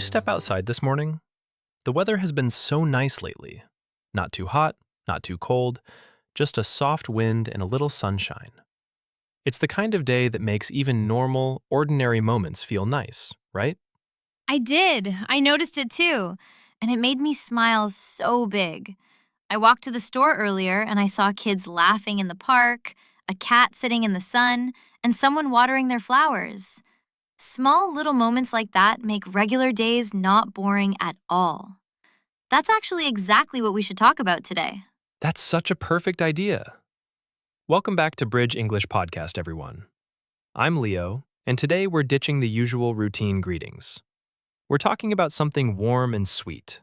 step outside this morning? The weather has been so nice lately. Not too hot, not too cold, just a soft wind and a little sunshine. It's the kind of day that makes even normal, ordinary moments feel nice, right? I did. I noticed it too. And it made me smile so big. I walked to the store earlier and I saw kids laughing in the park, a cat sitting in the sun, and someone watering their flowers. Small little moments like that make regular days not boring at all. That's actually exactly what we should talk about today. That's such a perfect idea. Welcome back to Bridge English Podcast, everyone. I'm Leo, and today we're ditching the usual routine greetings. We're talking about something warm and sweet.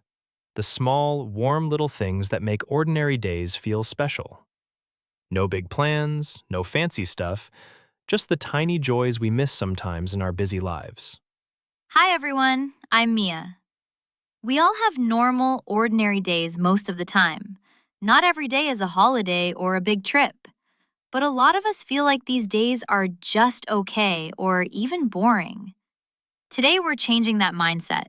The small, warm little things that make ordinary days feel special. No big plans, no fancy stuff, just the tiny joys we miss sometimes in our busy lives. Hi, everyone. I'm Mia. We all have normal, ordinary days most of the time. Not every day is a holiday or a big trip. But a lot of us feel like these days are just okay or even boring. Today, we're changing that mindset.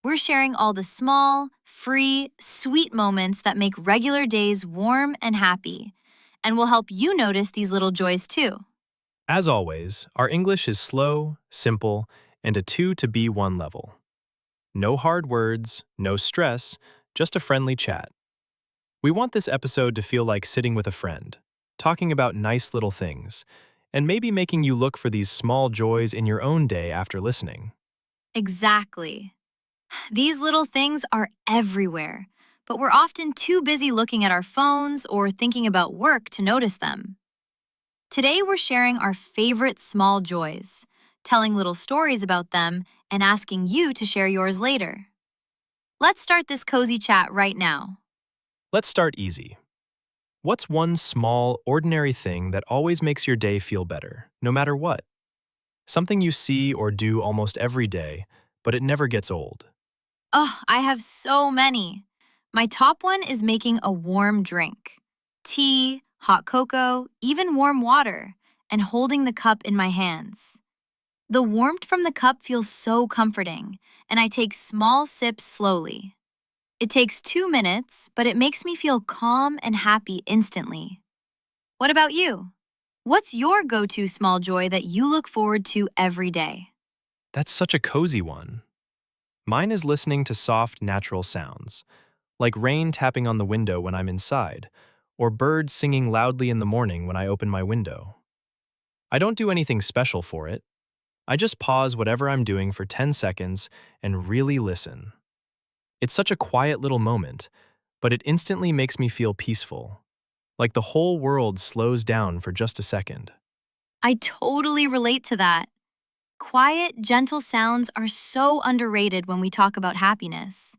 We're sharing all the small, free, sweet moments that make regular days warm and happy. And will help you notice these little joys too. As always, our English is slow, simple, and A2-B1 level. No hard words, no stress, just a friendly chat. We want this episode to feel like sitting with a friend, talking about nice little things, and maybe making you look for these small joys in your own day after listening. Exactly. These little things are everywhere, but we're often too busy looking at our phones or thinking about work to notice them. Today, we're sharing our favorite small joys, telling little stories about them, and asking you to share yours later. Let's start this cozy chat right now. Let's start easy. What's one small, ordinary thing that always makes your day feel better, no matter what? Something you see or do almost every day, but it never gets old. Oh, I have so many. My top one is making a warm drink. Tea, hot cocoa, even warm water, and holding the cup in my hands. The warmth from the cup feels so comforting, and I take small sips slowly. It takes 2 minutes, but it makes me feel calm and happy instantly. What about you? What's your go-to small joy that you look forward to every day? That's such a cozy one. Mine is listening to soft, natural sounds, like rain tapping on the window when I'm inside, or birds singing loudly in the morning when I open my window. I don't do anything special for it. I just pause whatever I'm doing for 10 seconds and really listen. It's such a quiet little moment, but it instantly makes me feel peaceful, like the whole world slows down for just a second. I totally relate to that. Quiet, gentle sounds are so underrated when we talk about happiness.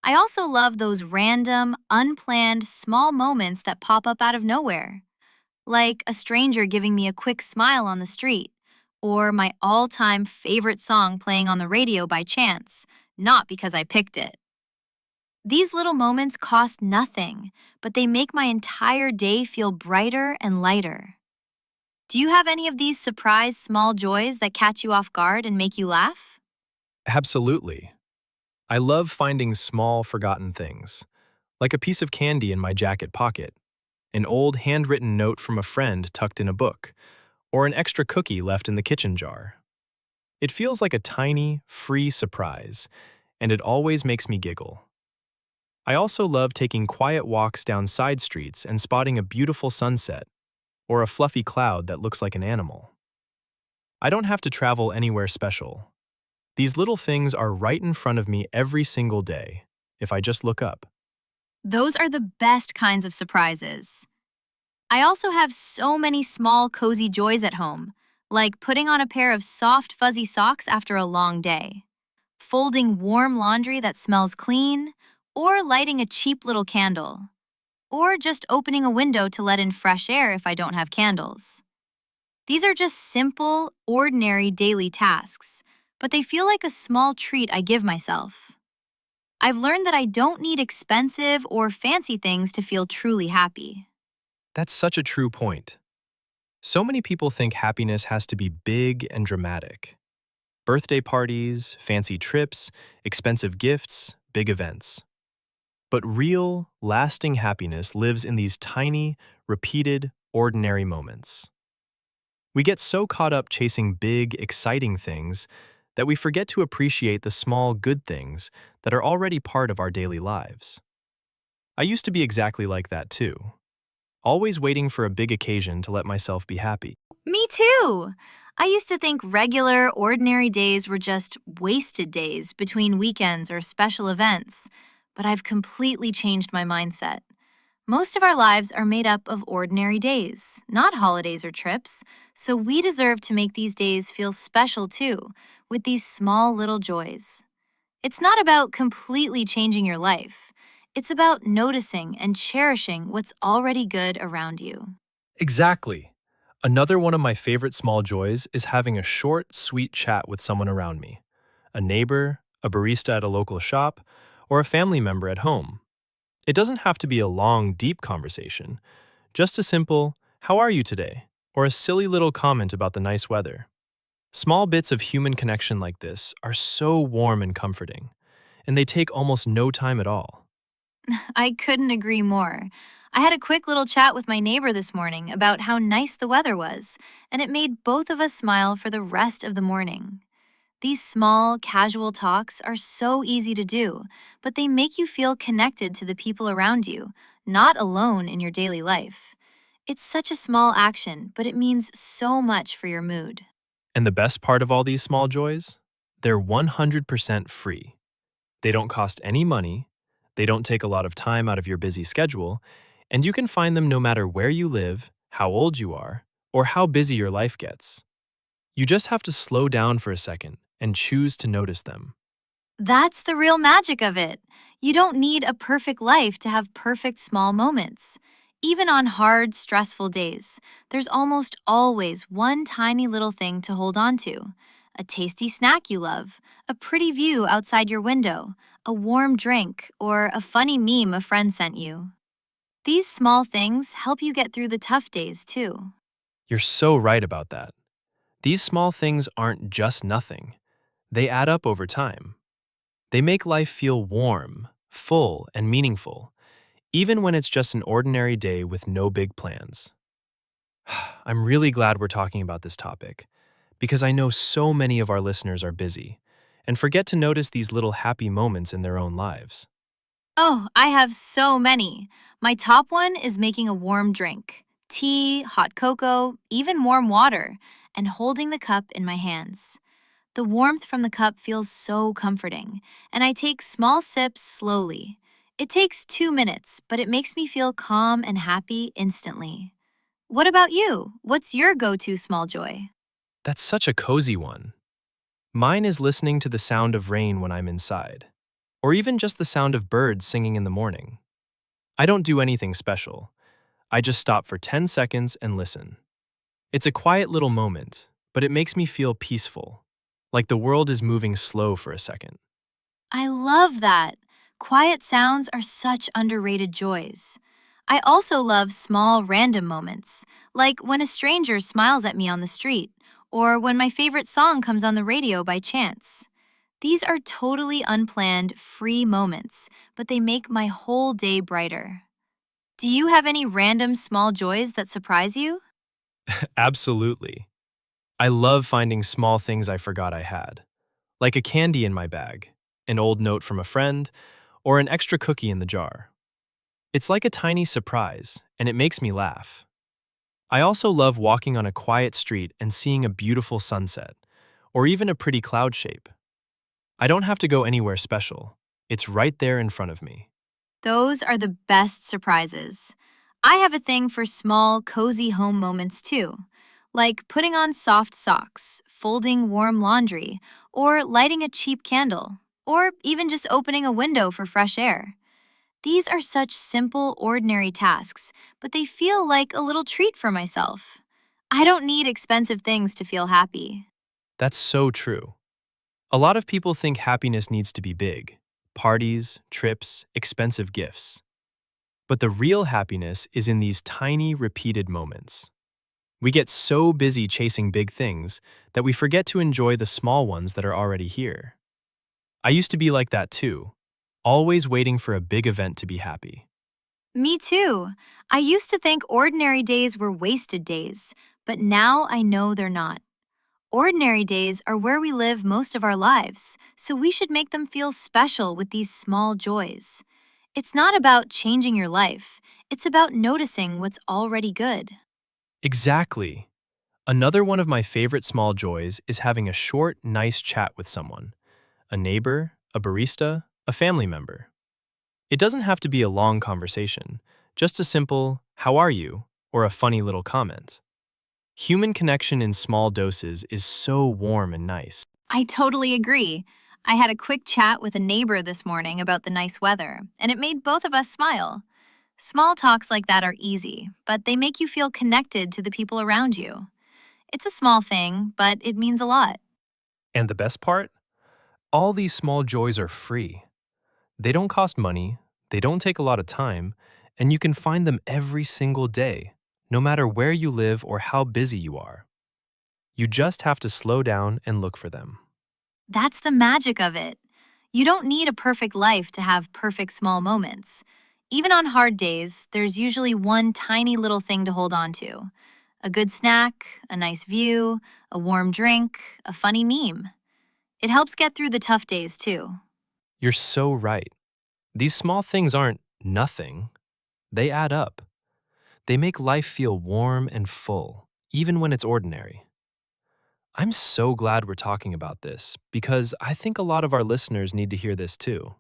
I also love those random, unplanned, small moments that pop up out of nowhere, like a stranger giving me a quick smile on the street, or my all time favorite song playing on the radio by chance, not because I picked it. These little moments cost nothing, but they make my entire day feel brighter and lighter. Do you have any of these surprise small joys that catch you off guard and make you laugh? Absolutely. I love finding small, forgotten things, like a piece of candy in my jacket pocket, an old handwritten note from a friend tucked in a book, or an extra cookie left in the kitchen jar. It feels like a tiny, free surprise, and it always makes me giggle. I also love taking quiet walks down side streets and spotting a beautiful sunset, or a fluffy cloud that looks like an animal. I don't have to travel anywhere special. These little things are right in front of me every single day, if I just look up. Those are the best kinds of surprises. I also have so many small, cozy joys at home, like putting on a pair of soft, fuzzy socks after a long day, folding warm laundry that smells clean, or lighting a cheap little candle, or just opening a window to let in fresh air if I don't have candles. These are just simple, ordinary daily tasks, but they feel like a small treat I give myself. I've learned that I don't need expensive or fancy things to feel truly happy. That's such a true point. So many people think happiness has to be big and dramatic. Birthday parties, fancy trips, expensive gifts, big events. But real, lasting happiness lives in these tiny, repeated, ordinary moments. We get so caught up chasing big, exciting things that we forget to appreciate the small, good things that are already part of our daily lives. I used to be exactly like that too, always waiting for a big occasion to let myself be happy. Me too. I used to think regular, ordinary days were just wasted days between weekends or special events, but I've completely changed my mindset. Most of our lives are made up of ordinary days, not holidays or trips, so we deserve to make these days feel special too, with these small little joys. It's not about completely changing your life, it's about noticing and cherishing what's already good around you. Exactly. Another one of my favorite small joys is having a short, sweet chat with someone around me, a neighbor, a barista at a local shop, or a family member at home. It doesn't have to be a long, deep conversation, just a simple, "How are you today?" or a silly little comment about the nice weather. Small bits of human connection like this are so warm and comforting, and they take almost no time at all. I couldn't agree more. I had a quick little chat with my neighbor this morning about how nice the weather was, and it made both of us smile for the rest of the morning. These small, casual talks are so easy to do, but they make you feel connected to the people around you, not alone in your daily life. It's such a small action, but it means so much for your mood. And the best part of all these small joys? They're 100% free. They don't cost any money, they don't take a lot of time out of your busy schedule, and you can find them no matter where you live, how old you are, or how busy your life gets. You just have to slow down for a second and choose to notice them. That's the real magic of it. You don't need a perfect life to have perfect small moments. Even on hard, stressful days, there's almost always one tiny little thing to hold on to. A tasty snack you love, a pretty view outside your window, a warm drink, or a funny meme a friend sent you. These small things help you get through the tough days, too. You're so right about that. These small things aren't just nothing, they add up over time. They make life feel warm, full, and meaningful, even when it's just an ordinary day with no big plans. I'm really glad we're talking about this topic because I know so many of our listeners are busy and forget to notice these little happy moments in their own lives. Oh, I have so many. My top one is making a warm drink tea, hot cocoa, even warm water, and holding the cup in my hands. The warmth from the cup feels so comforting, and I take small sips slowly. It takes 2 minutes, but it makes me feel calm and happy instantly. What about you? What's your go to small joy? That's such a cozy one. Mine is listening to the sound of rain when I'm inside, or even just the sound of birds singing in the morning. I don't do anything special. I just stop for 10 seconds and listen. It's a quiet little moment, but it makes me feel peaceful, like the world is moving slow for a second. I love that. Quiet sounds are such underrated joys. I also love small, random moments, like when a stranger smiles at me on the street, or when my favorite song comes on the radio by chance. These are totally unplanned, free moments, but they make my whole day brighter. Do you have any random small joys that surprise you? Absolutely. I love finding small things I forgot I had, like a candy in my bag, an old note from a friend, or an extra cookie in the jar. It's like a tiny surprise, and it makes me laugh. I also love walking on a quiet street and seeing a beautiful sunset, or even a pretty cloud shape. I don't have to go anywhere special. It's right there in front of me. Those are the best surprises. I have a thing for small, cozy home moments too, like putting on soft socks, folding warm laundry, or lighting a cheap candle, or even just opening a window for fresh air. These are such simple, ordinary tasks, but they feel like a little treat for myself. I don't need expensive things to feel happy. That's so true. A lot of people think happiness needs to be big parties, trips, expensive gifts. But the real happiness is in these tiny, repeated moments. We get so busy chasing big things that we forget to enjoy the small ones that are already here. I used to be like that too, always waiting for a big event to be happy. Me too. I used to think ordinary days were wasted days, but now I know they're not. Ordinary days are where we live most of our lives, so we should make them feel special with these small joys. It's not about changing your life, it's about noticing what's already good. Exactly. Another one of my favorite small joys is having a short, nice chat with someone, a neighbor, a barista, a family member. It doesn't have to be a long conversation, just a simple, "How are you?" or a funny little comment. Human connection in small doses is so warm and nice. I totally agree. I had a quick chat with a neighbor this morning about the nice weather, and it made both of us smile. Small talks like that are easy, but they make you feel connected to the people around you. It's a small thing, but it means a lot. And the best part? All these small joys are free. They don't cost money, they don't take a lot of time, and you can find them every single day, no matter where you live or how busy you are. You just have to slow down and look for them. That's the magic of it. You don't need a perfect life to have perfect small moments. Even on hard days, there's usually one tiny little thing to hold on to: a good snack, a nice view, a warm drink, a funny meme. It helps get through the tough days, too. You're so right. These small things aren't nothing, they add up. They make life feel warm and full, even when it's ordinary. I'm so glad we're talking about this because I think a lot of our listeners need to hear this too.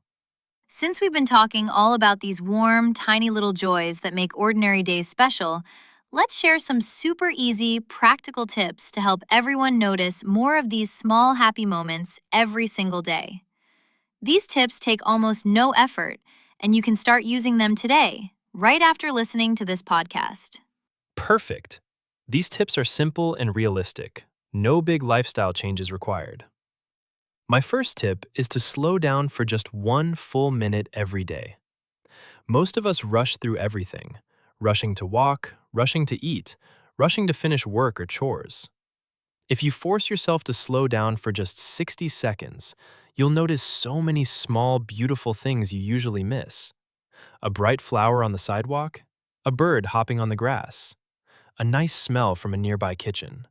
Since we've been talking all about these warm, tiny little joys that make ordinary days special, let's share some super easy, practical tips to help everyone notice more of these small, happy moments every single day. These tips take almost no effort, and you can start using them today, right after listening to this podcast. Perfect. These tips are simple and realistic. No big lifestyle changes required. My first tip is to slow down for just 1 full minute every day. Most of us rush through everything, rushing to walk, rushing to eat, rushing to finish work or chores. If you force yourself to slow down for just 60 seconds, you'll notice so many small, beautiful things you usually miss. A bright flower on the sidewalk, a bird hopping on the grass, a nice smell from a nearby kitchen.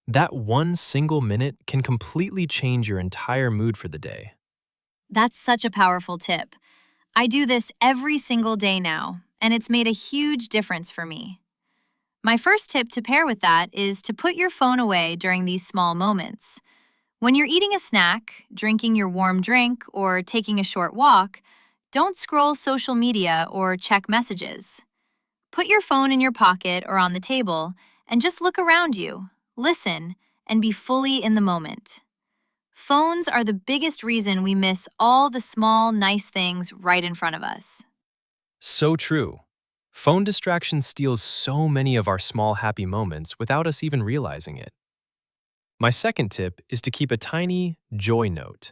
That one single minute can completely change your entire mood for the day. That's such a powerful tip. I do this every single day now, and it's made a huge difference for me. My first tip to pair with that is to put your phone away during these small moments. When you're eating a snack, drinking your warm drink, or taking a short walk, don't scroll social media or check messages. Put your phone in your pocket or on the table and just look around you, listen, and be fully in the moment. Phones are the biggest reason we miss all the small, nice things right in front of us. So true. Phone distraction steals so many of our small happy moments without us even realizing it. My second tip is to keep a tiny joy note.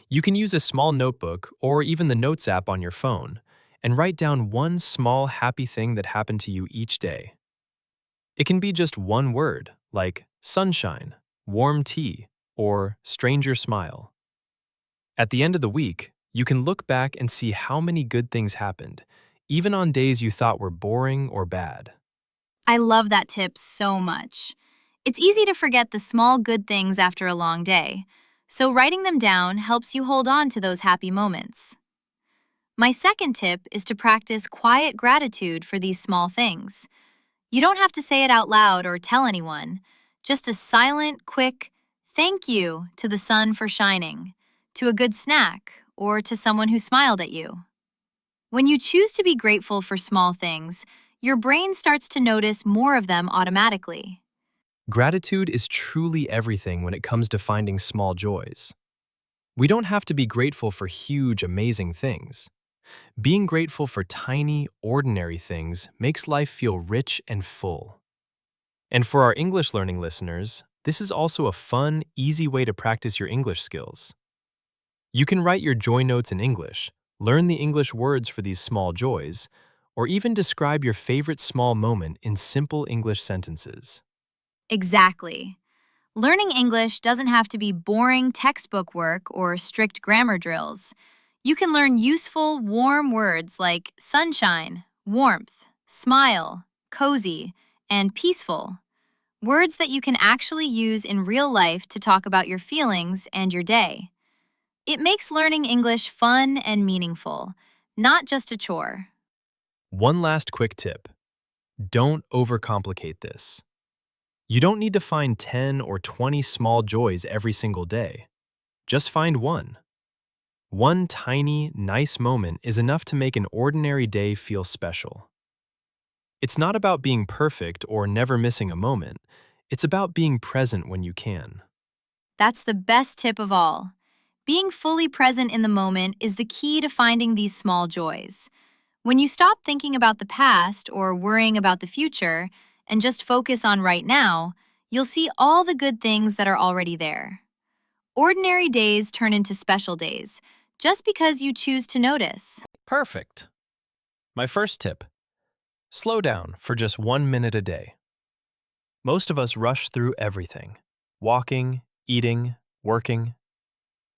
You can use a small notebook or even the Notes app on your phone and write down one small happy thing that happened to you each day. It can be just one word, like sunshine, warm tea, or stranger smile. At the end of the week, you can look back and see how many good things happened, even on days you thought were boring or bad. I love that tip so much. It's easy to forget the small good things after a long day, so writing them down helps you hold on to those happy moments. My second tip is to practice quiet gratitude for these small things. You don't have to say it out loud or tell anyone. Just a silent, quick thank you to the sun for shining, to a good snack, or to someone who smiled at you. When you choose to be grateful for small things, your brain starts to notice more of them automatically. Gratitude is truly everything when it comes to finding small joys. We don't have to be grateful for huge, amazing things. Being grateful for tiny, ordinary things makes life feel rich and full. And for our English learning listeners, this is also a fun, easy way to practice your English skills. You can write your joy notes in English, learn the English words for these small joys, or even describe your favorite small moment in simple English sentences. Exactly. Learning English doesn't have to be boring textbook work or strict grammar drills. You can learn useful, warm words like sunshine, warmth, smile, cozy, and peaceful. Words that you can actually use in real life to talk about your feelings and your day. It makes learning English fun and meaningful, not just a chore. One last quick tip: don't overcomplicate this. You don't need to find 10 or 20 small joys every single day. Just find one. One tiny, nice moment is enough to make an ordinary day feel special. It's not about being perfect or never missing a moment. It's about being present when you can. That's the best tip of all. Being fully present in the moment is the key to finding these small joys. When you stop thinking about the past or worrying about the future and just focus on right now, you'll see all the good things that are already there. Ordinary days turn into special days just because you choose to notice. Perfect. My first tip: slow down for just 1 minute a day. Most of us rush through everything: walking, eating, working.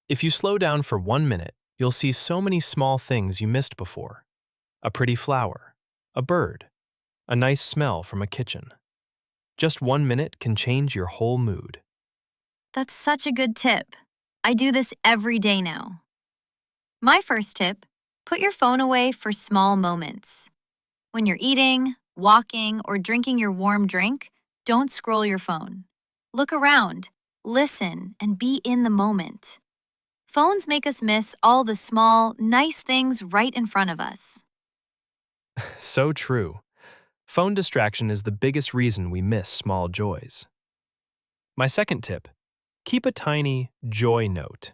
If you slow down for 1 minute, you'll see so many small things you missed before: a pretty flower, a bird, a nice smell from a kitchen. Just 1 minute can change your whole mood. That's such a good tip. I do this every day now. My first tip: put your phone away for small moments. When you're eating, walking, or drinking your warm drink, don't scroll your phone. Look around, listen, and be in the moment. Phones make us miss all the small, nice things right in front of us. So true. Phone distraction is the biggest reason we miss small joys. My second tip: keep a tiny joy note.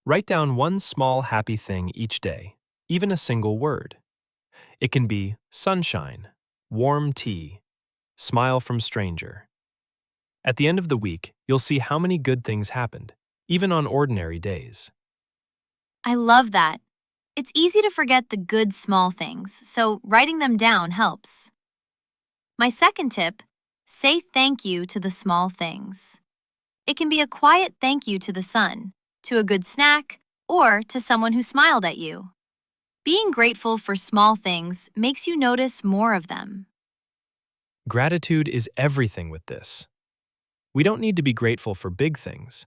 Write down one small happy thing each day, even a single word. It can be sunshine, warm tea, smile from stranger. At the end of the week, you'll see how many good things happened, even on ordinary days. I love that. It's easy to forget the good small things, so writing them down helps. My second tip: say thank you to the small things. It can be a quiet thank you to the sun, to a good snack, or to someone who smiled at you. Being grateful for small things makes you notice more of them. Gratitude is everything with this. We don't need to be grateful for big things.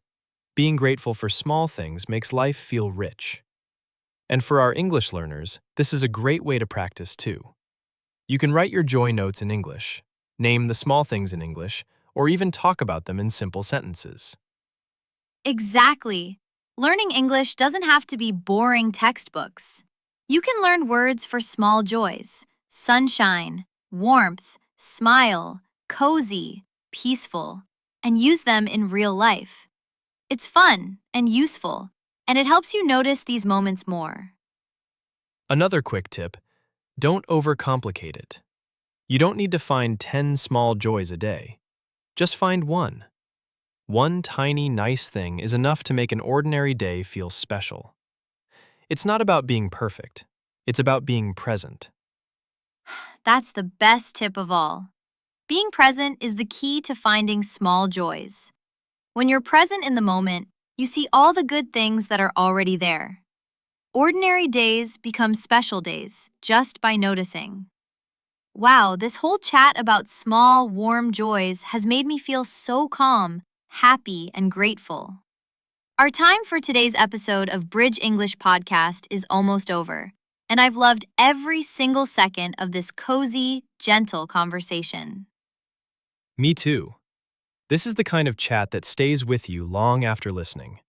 Being grateful for small things makes life feel rich. And for our English learners, this is a great way to practice too. You can write your joy notes in English, name the small things in English, or even talk about them in simple sentences. Exactly. Learning English doesn't have to be boring textbooks. You can learn words for small joys: sunshine, warmth, smile, cozy, peaceful, and use them in real life. It's fun and useful, and it helps you notice these moments more. Another quick tip: don't overcomplicate it. You don't need to find 10 small joys a day. Just find one. One tiny, nice thing is enough to make an ordinary day feel special. It's not about being perfect. It's about being present. That's the best tip of all. Being present is the key to finding small joys. When you're present in the moment, you see all the good things that are already there. Ordinary days become special days just by noticing. Wow, this whole chat about small, warm joys has made me feel so calm, happy, and grateful. Our time for today's episode of Bridge English Podcast is almost over, and I've loved every single second of this cozy, gentle conversation. Me too. This is the kind of chat that stays with you long after listening.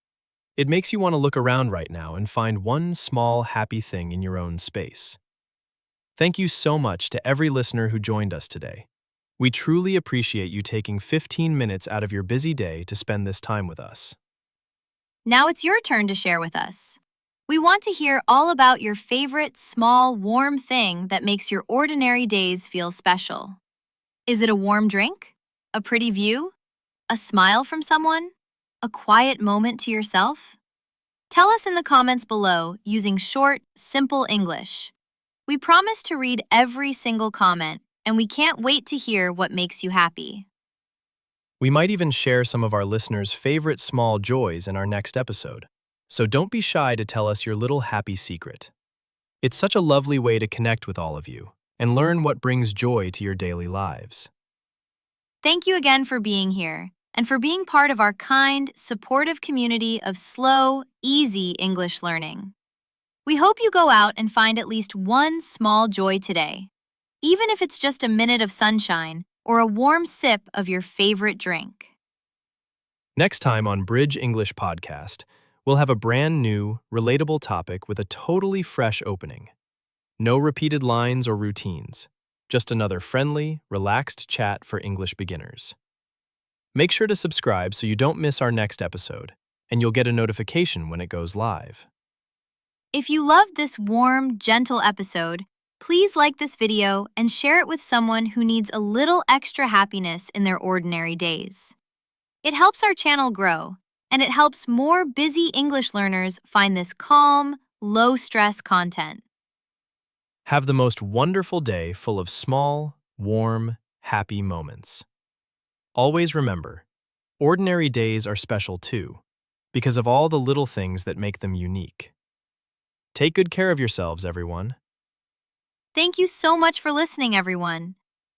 It makes you want to look around right now and find one small, happy thing in your own space. Thank you so much to every listener who joined us today. We truly appreciate you taking 15 minutes out of your busy day to spend this time with us. Now it's your turn to share with us. We want to hear all about your favorite small, warm thing that makes your ordinary days feel special. Is it a warm drink? A pretty view? A smile from someone? A quiet moment to yourself? Tell us in the comments below using short, simple English. We promise to read every single comment, and we can't wait to hear what makes you happy. We might even share some of our listeners' favorite small joys in our next episode. So don't be shy to tell us your little happy secret. It's such a lovely way to connect with all of you and learn what brings joy to your daily lives. Thank you again for being here and for being part of our kind, supportive community of slow, easy English learning. We hope you go out and find at least one small joy today, even if it's just a minute of sunshine or a warm sip of your favorite drink. Next time on Bridge English Podcast, we'll have a brand new, relatable topic with a totally fresh opening. No repeated lines or routines, just another friendly, relaxed chat for English beginners. Make sure to subscribe so you don't miss our next episode, and you'll get a notification when it goes live. If you loved this warm, gentle episode, please like this video and share it with someone who needs a little extra happiness in their ordinary days. It helps our channel grow, and it helps more busy English learners find this calm, low-stress content. Have the most wonderful day full of small, warm, happy moments. Always remember, ordinary days are special too, because of all the little things that make them unique. Take good care of yourselves, everyone. Thank you so much for listening, everyone.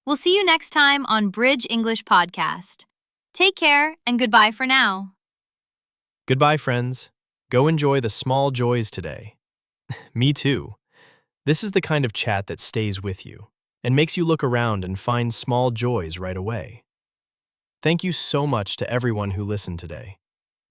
We'll see you next time on Bridge English Podcast. Take care and goodbye for now. Goodbye, friends. Go enjoy the small joys today. Me too. This is the kind of chat that stays with you and makes you look around and find small joys right away. Thank you so much to everyone who listened today.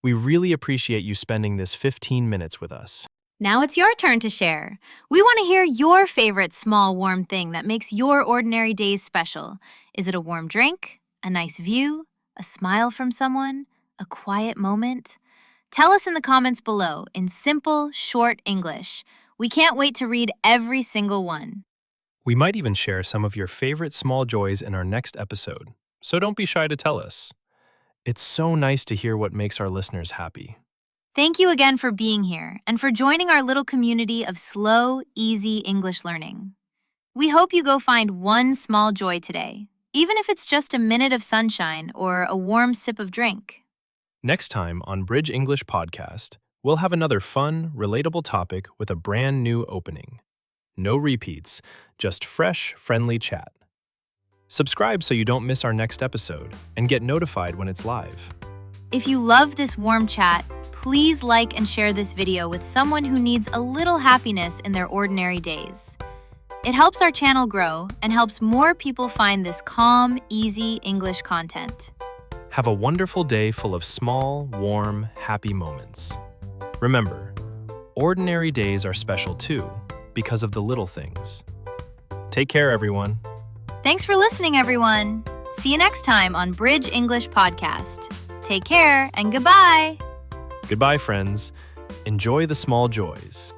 We really appreciate you spending this 15 minutes with us. Now it's your turn to share. We want to hear your favorite small, warm thing that makes your ordinary days special. Is it a warm drink, a nice view, a smile from someone, a quiet moment? Tell us in the comments below in simple, short English. We can't wait to read every single one. We might even share some of your favorite small joys in our next episode, so don't be shy to tell us. It's so nice to hear what makes our listeners happy. Thank you again for being here and for joining our little community of slow, easy English learning. We hope you go find one small joy today, even if it's just a minute of sunshine or a warm sip of drink. Next time on Bridge English Podcast, we'll have another fun, relatable topic with a brand new opening. No repeats, just fresh, friendly chat. Subscribe so you don't miss our next episode and get notified when it's live. If you love this warm chat, please like and share this video with someone who needs a little happiness in their ordinary days. It helps our channel grow and helps more people find this calm, easy English content. Have a wonderful day full of small, warm, happy moments. Remember, ordinary days are special too, because of the little things. Take care, everyone. Thanks for listening, everyone. See you next time on Bridge English Podcast. Take care and goodbye. Goodbye, friends. Enjoy the small joys.